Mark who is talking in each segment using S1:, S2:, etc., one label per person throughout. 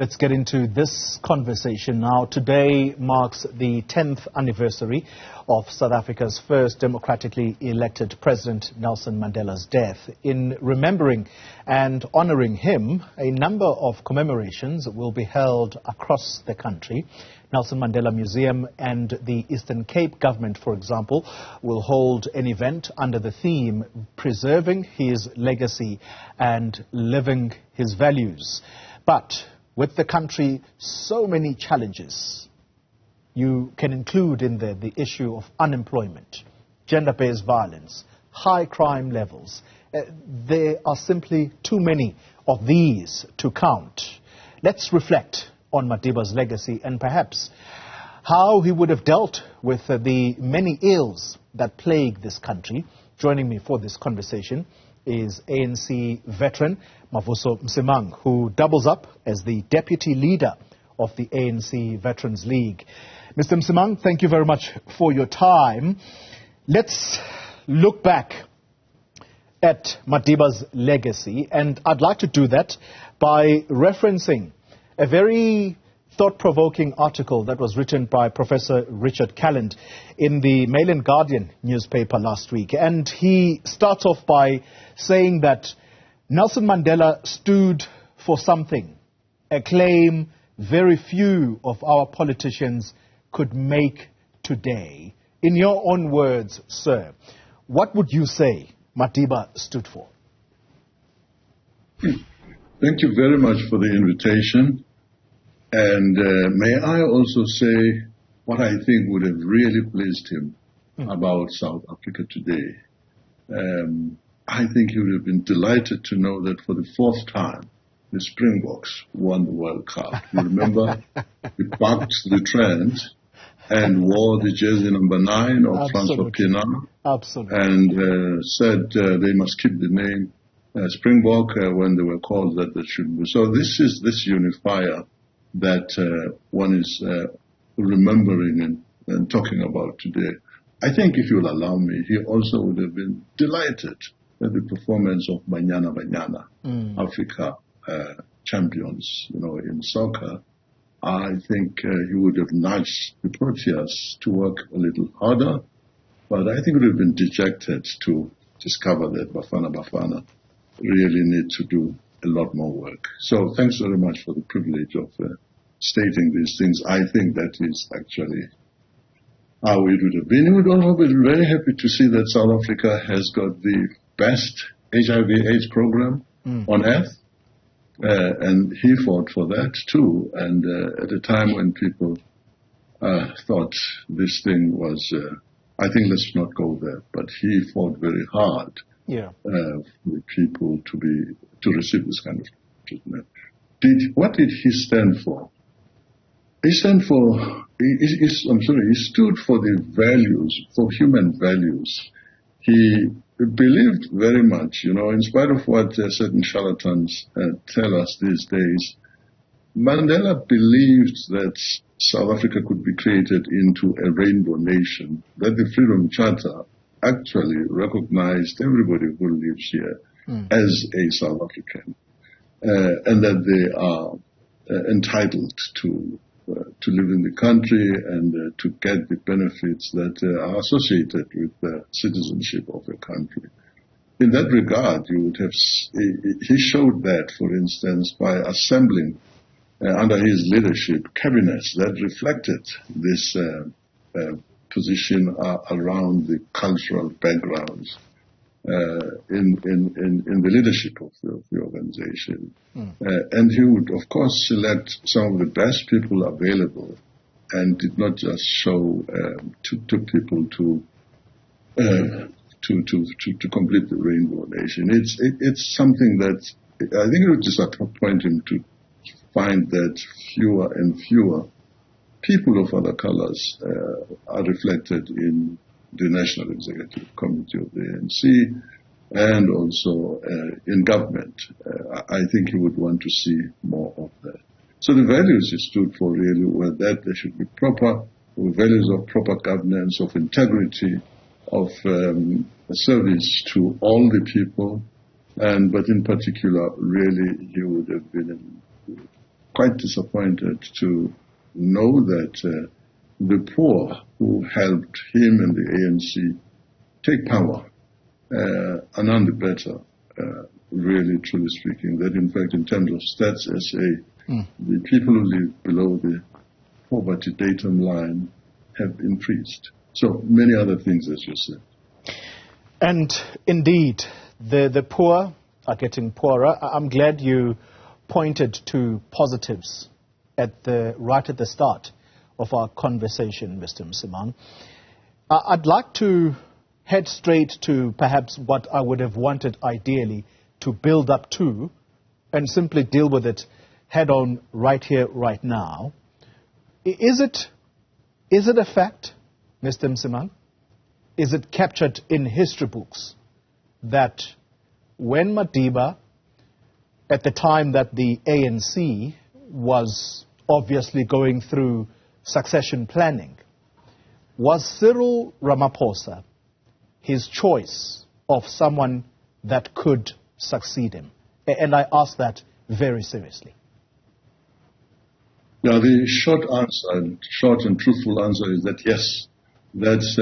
S1: Let's get into this conversation now. Today marks the 10th anniversary of South Africa's first democratically elected President Nelson Mandela's death. In remembering and honoring him, a number of commemorations will be held across the country. Nelson Mandela Museum and the Eastern Cape government, for example, will hold an event under the theme Preserving His Legacy and Living His Values. But with the country so many challenges, you can include in there the issue of unemployment, gender-based violence, high crime levels. There are simply too many of these to count. Let's reflect on Madiba's legacy and perhaps how he would have dealt with the many ills that plague this country. Joining me for this conversation is ANC Veteran Mavuso Msimang, who doubles up as the deputy leader of the ANC Veterans League. Mr. Msimang, thank you very much for your time. Let's look back at Madiba's legacy, and I'd like to do that by referencing a very thought-provoking article that was written by Professor Richard Calland in the Mail and Guardian newspaper last week. And he starts off by saying that Nelson Mandela stood for something, a claim very few of our politicians could make today. In your own words, sir, what would you say Madiba stood for?
S2: Thank you very much for the invitation. And may I also say what I think would have really pleased him about South Africa today. I think he would have been delighted to know that for the fourth time, the Springboks won the World Cup. You remember, he bucked the trend and wore the jersey number 9 of Francois Pienaar.
S1: Absolutely.
S2: And said they must keep the name Springbok when they were called that they shouldn't be. So this is this unifier that one is remembering and talking about today. I think if you'll allow me, he also would have been delighted at the performance of Banyana Banyana, Africa champions, in soccer. I think he would have nudged the Proteas to work a little harder, but I think he would have been dejected to discover that Bafana really need to do a lot more work. So thanks very much for the privilege of stating these things. I think that is actually how it would have been. He would also be very happy to see that South Africa has got the best HIV/AIDS program on earth. And he fought for that too. And at a time when people thought this thing was, I think let's not go there, but he fought very hard for people to receive this kind of treatment. What did he stand for? He stand for, he stood for the values, for human values. He believed very much, in spite of what certain charlatans tell us these days, Mandela believed that South Africa could be created into a rainbow nation, that the Freedom Charter actually recognized everybody who lives here as a South African, and that they are entitled to live in the country and to get the benefits that are associated with the citizenship of a country. In that regard, you would have he showed that, for instance, by assembling under his leadership cabinets that reflected this position around the cultural backgrounds in the leadership of the organization. And he would, of course, select some of the best people available and did not just show to people to complete the rainbow nation. It's something that I think it would disappoint him to find that fewer and fewer people of other colors are reflected in the National Executive Committee of the ANC and also in government. I think he would want to see more of that. So the values he stood for really were that there should be proper values of proper governance, of integrity, of service to all the people, but in particular, really, he would have been quite disappointed to know that the poor who helped him and the ANC take power are none the better, really, truly speaking. That, in fact, in terms of Stats SA, the people who live below the poverty datum line have increased. So many other things, as you said.
S1: And indeed, the poor are getting poorer. I'm glad you pointed to positives right at the start of our conversation, Mr. Msimang. I'd like to head straight to perhaps what I would have wanted ideally to build up to and simply deal with it head on right here, right now. Is it a fact, Mr. Msimang? Is it captured in history books that when Madiba, at the time that the ANC was obviously going through succession planning, was Cyril Ramaphosa his choice of someone that could succeed him? And I ask that very seriously.
S2: Now, the short and truthful answer is that yes, that's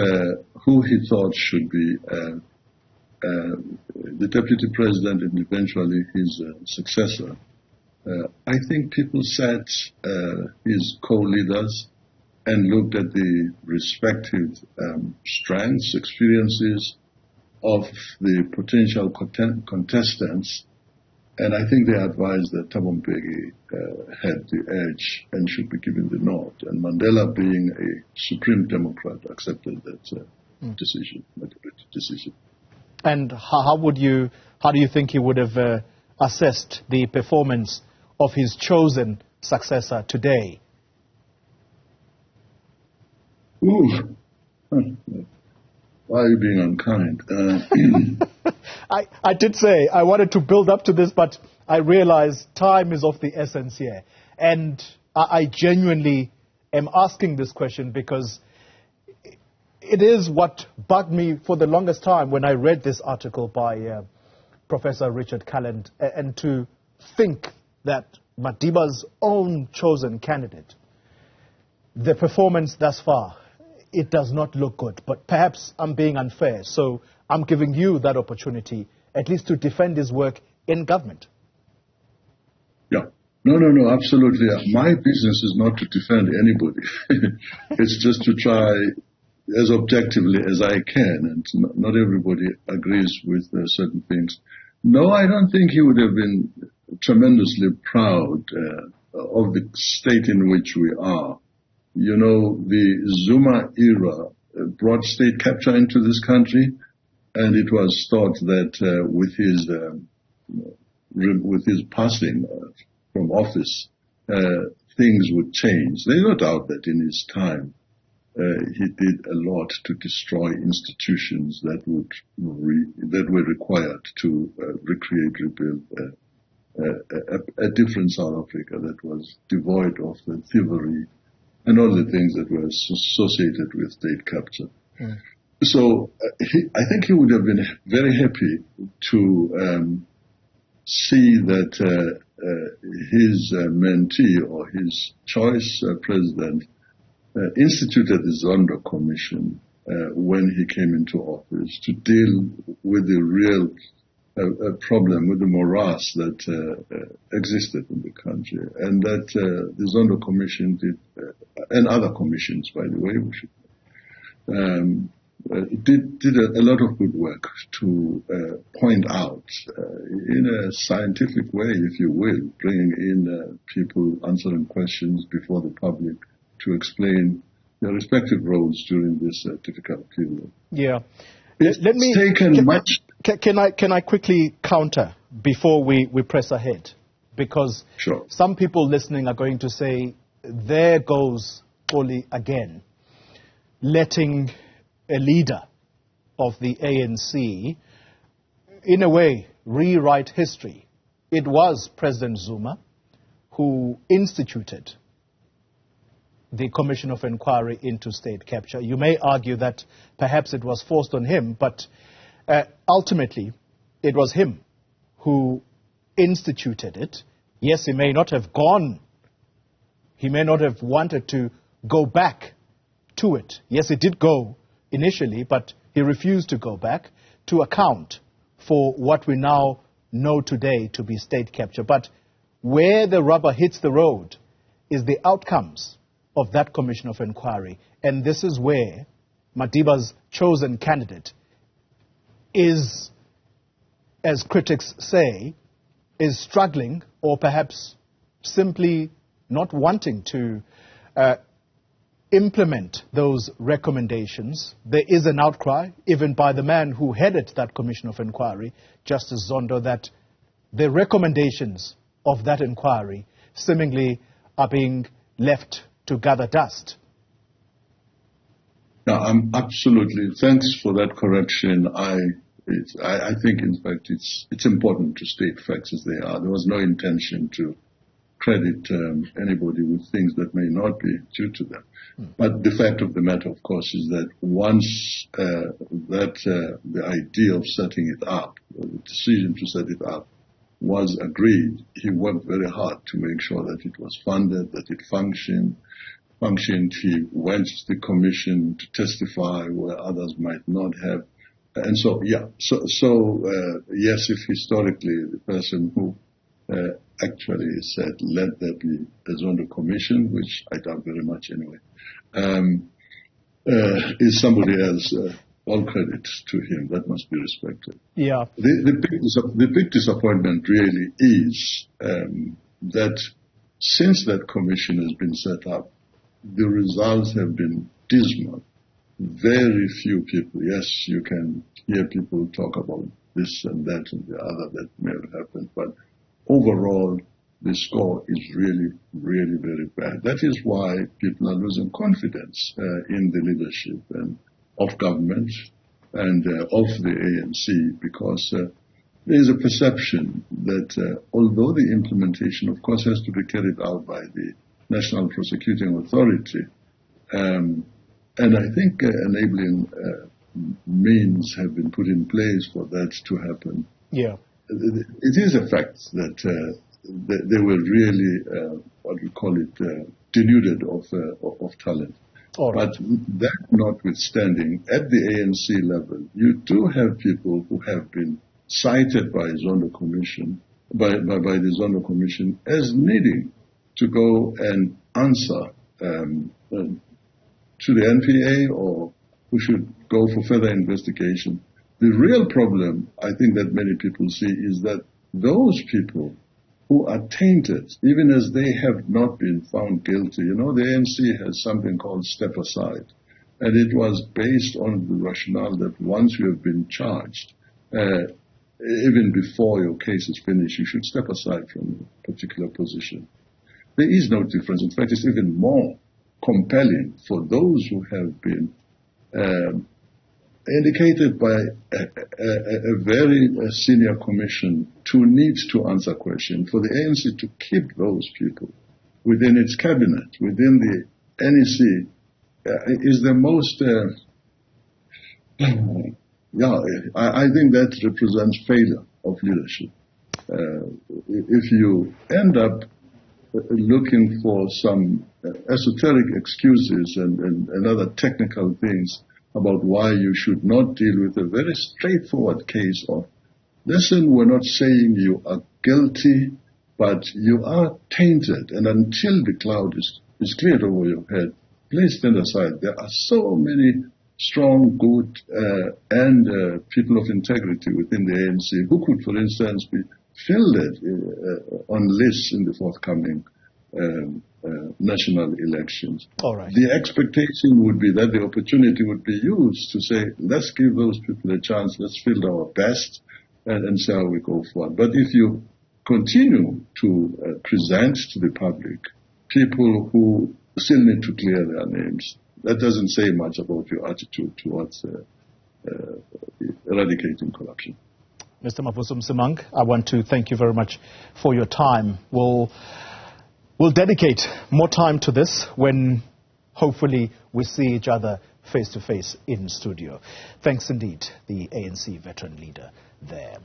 S2: who he thought should be the deputy president and eventually his successor. I think people sat his co-leaders and looked at the respective strengths, experiences of the potential contestants, and I think they advised that Thabo Mbeki had the edge and should be given the nod. And Mandela, being a supreme democrat, accepted that decision.
S1: And how do you think he would have assessed the performance of his chosen successor today?
S2: Ooh. Why are you being unkind?
S1: I did say I wanted to build up to this, but I realize time is of the essence here. And I genuinely am asking this question because it is what bugged me for the longest time when I read this article by Professor Richard Calland, and to think that Madiba's own chosen candidate, the performance thus far, it does not look good. But perhaps I'm being unfair, so I'm giving you that opportunity, at least to defend his work in government.
S2: Yeah. No, absolutely. My business is not to defend anybody. It's just to try as objectively as I can, and not everybody agrees with certain things. No, I don't think he would have been tremendously proud of the state in which we are. You know, the Zuma era brought state capture into this country, and it was thought that with his passing from office, things would change. There's no doubt that in his time, he did a lot to destroy institutions that were required to rebuild a different South Africa that was devoid of the thievery and all the things that were associated with state capture. So I think he would have been very happy to see that his mentee or his choice president instituted the Zondo Commission when he came into office to deal with the real problem, with the morass that existed in the country. And that the Zondo Commission did, and other commissions, by the way, did a lot of good work to point out in a scientific way, if you will, bringing in people answering questions before the public to explain their respective roles during this difficult period.
S1: Yeah. Can I quickly counter before we press ahead? Because
S2: sure,
S1: some people listening are going to say, there goes Oli again, letting a leader of the ANC, in a way, rewrite history. It was President Zuma who instituted the Commission of Inquiry into state capture. You may argue that perhaps it was forced on him, but ultimately it was him who instituted it. Yes, he may not have gone he may not have wanted to go back to it. Yes, it did go initially, but he refused to go back to account for what we now know today to be state capture. But where the rubber hits the road is the outcomes of that commission of inquiry. And this is where Madiba's chosen candidate is, as critics say, is struggling or perhaps simply not wanting to implement those recommendations. There is an outcry, even by the man who headed that commission of inquiry, Justice Zondo, that the recommendations of that inquiry seemingly are being left to gather dust.
S2: No, absolutely. Thanks for that correction. I think, in fact, it's important to state facts as they are. There was no intention to credit anybody with things that may not be due to them. But the fact of the matter, of course, is that once the idea of setting it up, the decision to set it up, was agreed, he worked very hard to make sure that it was funded, that it functioned. He went to the commission to testify where others might not have. And so, yeah, yes, if historically the person who actually said, let there be a Zondo commission, which I doubt very much anyway, is somebody else. All credit to him. That must be respected.
S1: Yeah.
S2: The big disappointment really is that since that commission has been set up, the results have been dismal. Very few people, yes, you can hear people talk about this and that and the other that may have happened, but overall, the score is really, really very bad. That is why people are losing confidence in the leadership and of government and of the ANC, because there is a perception that although the implementation, of course, has to be carried out by the National Prosecuting Authority, and I think enabling means have been put in place for that to happen.
S1: Yeah.
S2: It is a fact that they were really, what we call it, denuded of talent.
S1: Right.
S2: But that notwithstanding, at the ANC level, you do have people who have been cited by Zondo Commission, by the Zondo Commission, as needing to go and answer to the NPA, or who should go for further investigation. The real problem, I think, that many people see is that those people who are tainted, even as they have not been found guilty. You know, the ANC has something called step aside. And it was based on the rationale that once you have been charged, even before your case is finished, you should step aside from a particular position. There is no difference. In fact, it's even more compelling for those who have been indicated by a very senior commission to need to answer questions, for the ANC to keep those people within its cabinet, within the NEC, is the most, I think that represents failure of leadership. If you end up looking for some esoteric excuses and other technical things about why you should not deal with a very straightforward case of, listen, we're not saying you are guilty, but you are tainted, and until the cloud is cleared over your head, please stand aside. There are so many strong, good, and people of integrity within the ANC who could, for instance, be fielded on lists in the forthcoming national elections.
S1: All right.
S2: The expectation would be that the opportunity would be used to say, let's give those people a chance, let's field our best, and see how we go forward. But if you continue to present to the public people who still need to clear their names, that doesn't say much about your attitude towards eradicating corruption.
S1: Mr. Mavuso Msimang, I want to thank you very much for your time. We'll dedicate more time to this when hopefully we see each other face to face in studio. Thanks indeed, the ANC veteran leader there.